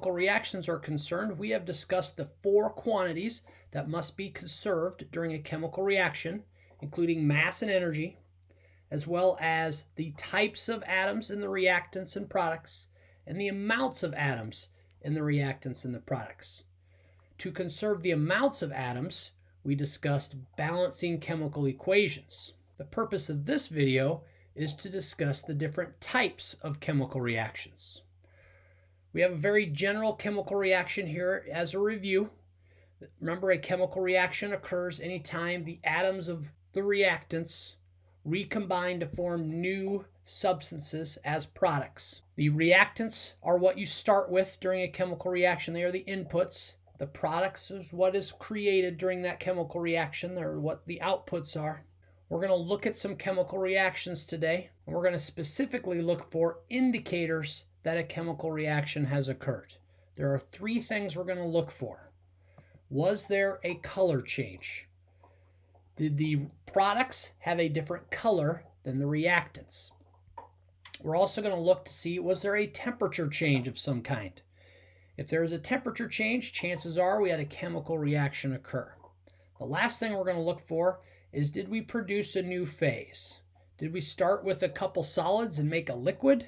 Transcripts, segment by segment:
chemical reactions are concerned, we have discussed the 4 quantities that must be conserved during a chemical reaction, including mass and energy, as well as the types of atoms in the reactants and products, and the amounts of atoms in the reactants and the products. To conserve the amounts of atoms, we discussed balancing chemical equations. The purpose of this video is to discuss the different types of chemical reactions. We have a very general chemical reaction here as a review. Remember, a chemical reaction occurs anytime the atoms of the reactants recombine to form new substances as products. The reactants are what you start with during a chemical reaction. They are the inputs. The products is what is created during that chemical reaction. They're what the outputs are. We're going to look at some chemical reactions today, and we're going to specifically look for indicators that a chemical reaction has occurred. There are 3 things we're going to look for. Was there a color change? Did the products have a different color than the reactants? We're also going to look to see, was there a temperature change of some kind? If there is a temperature change, chances are we had a chemical reaction occur. The last thing we're going to look for is, did we produce a new phase? Did we start with a couple solids and make a liquid?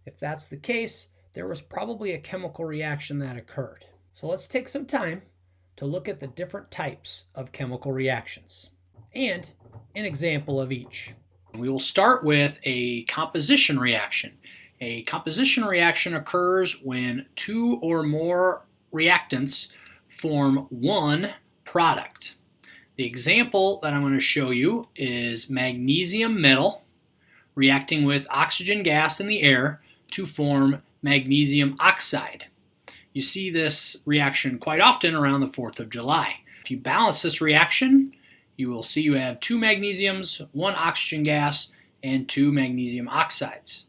If that's the case, there was probably a chemical reaction that occurred. So let's take some time to look at the different types of chemical reactions and an example of each. We will start with a composition reaction. A composition reaction occurs when 2 or more reactants form one product. The example that I'm going to show you is magnesium metal reacting with oxygen gas in the air to form magnesium oxide. You see this reaction quite often around the 4th of July. If you balance this reaction, you will see you have 2 magnesiums, 1 oxygen gas, and 2 magnesium oxides.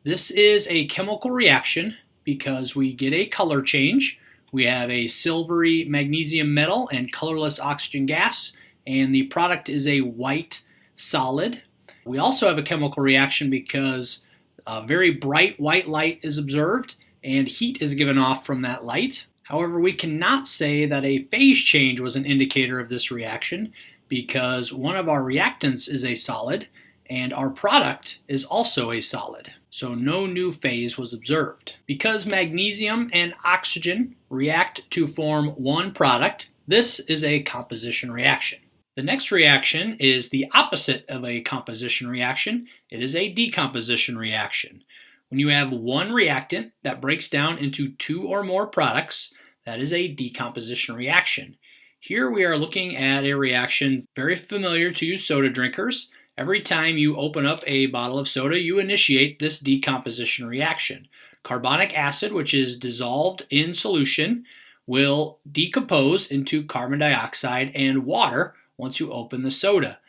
This is a chemical reaction because we get a color change. We have a silvery magnesium metal and colorless oxygen gas, and the product is a white solid. We also have a chemical reaction because a very bright white light is observed and heat is given off from that light. However, we cannot say that a phase change was an indicator of this reaction because one of our reactants is a solid and our product is also a solid. So no new phase was observed. Because magnesium and oxygen react to form one product, this is a composition reaction. The next reaction is the opposite of a composition reaction. It is a decomposition reaction. When you have one reactant that breaks down into 2 or more products, that is a decomposition reaction. Here we are looking at a reaction very familiar to you soda drinkers. Every time you open up a bottle of soda, you initiate this decomposition reaction. Carbonic acid, which is dissolved in solution, will decompose into carbon dioxide and water once you open the soda.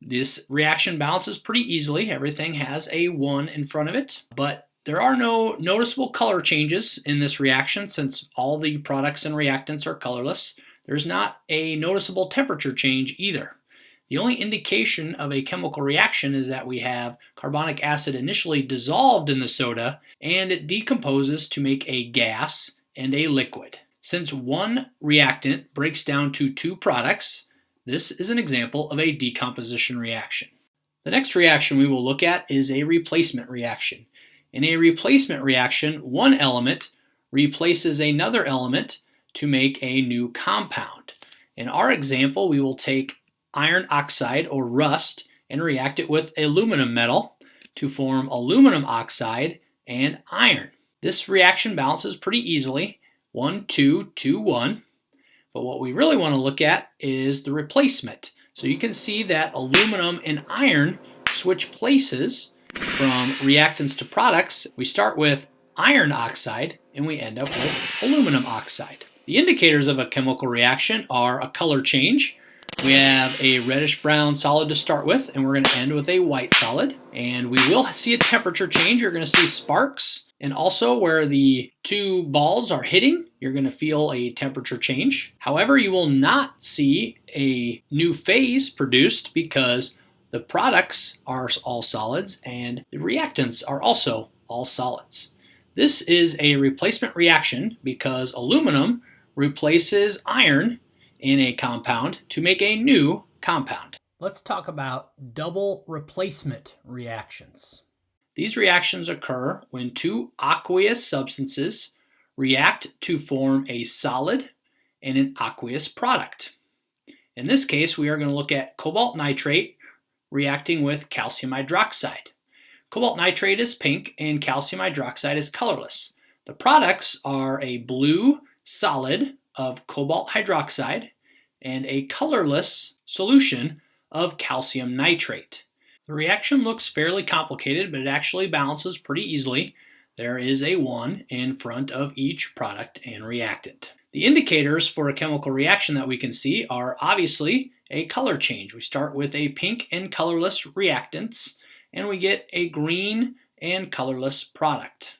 This reaction balances pretty easily. Everything has a 1 in front of it, but there are no noticeable color changes in this reaction since all the products and reactants are colorless. There's not a noticeable temperature change either. The only indication of a chemical reaction is that we have carbonic acid initially dissolved in the soda and it decomposes to make a gas and a liquid. Since one reactant breaks down to 2 products, this is an example of a decomposition reaction. The next reaction we will look at is a replacement reaction. In a replacement reaction, one element replaces another element to make a new compound. In our example, we will take iron oxide or rust and react it with aluminum metal to form aluminum oxide and iron. This reaction balances pretty easily, 1, 2, 2, 1. But what we really want to look at is the replacement. So you can see that aluminum and iron switch places from reactants to products. We start with iron oxide and we end up with aluminum oxide. The indicators of a chemical reaction are a color change. We have a reddish-brown solid to start with, and we're going to end with a white solid. And we will see a temperature change. You're going to see sparks. And also where the 2 balls are hitting, you're going to feel a temperature change. However, you will not see a new phase produced because the products are all solids and the reactants are also all solids. This is a replacement reaction because aluminum replaces iron in a compound to make a new compound. Let's talk about double replacement reactions. These reactions occur when two aqueous substances react to form a solid and an aqueous product. In this case, we are going to look at cobalt nitrate reacting with calcium hydroxide. Cobalt nitrate is pink and calcium hydroxide is colorless. The products are a blue solid of cobalt hydroxide and a colorless solution of calcium nitrate. The reaction looks fairly complicated, but it actually balances pretty easily. There is a 1 in front of each product and reactant. The indicators for a chemical reaction that we can see are obviously a color change. We start with a pink and colorless reactants, and we get a green and colorless product.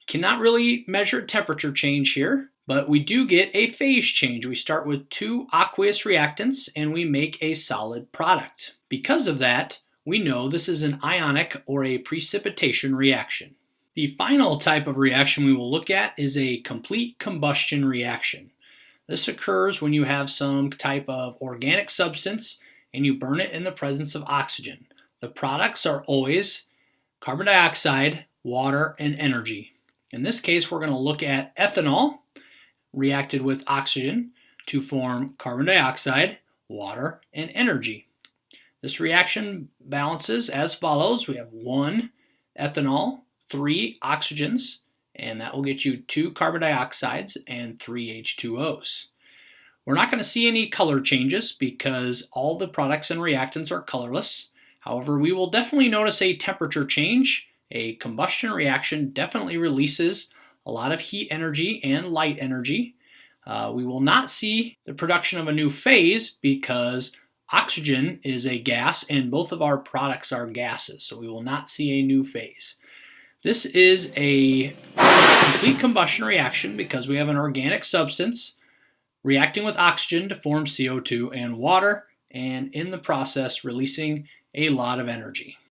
Cannot really measure temperature change here, but we do get a phase change. We start with two aqueous reactants and we make a solid product. Because of that, we know this is an ionic or a precipitation reaction. The final type of reaction we will look at is a complete combustion reaction. This occurs when you have some type of organic substance and you burn it in the presence of oxygen. The products are always carbon dioxide, water, and energy. In this case, we're going to look at ethanol reacted with oxygen to form carbon dioxide, water, and energy. This reaction balances as follows. We have 1 ethanol, 3 oxygens, and that will get you 2 carbon dioxides and 3 H2Os. We're not going to see any color changes because all the products and reactants are colorless. However, we will definitely notice a temperature change. A combustion reaction definitely releases a lot of heat energy and light energy. We will not see the production of a new phase because oxygen is a gas and both of our products are gases, so we will not see a new phase. This is a complete combustion reaction because we have an organic substance reacting with oxygen to form CO2 and water, and in the process releasing a lot of energy.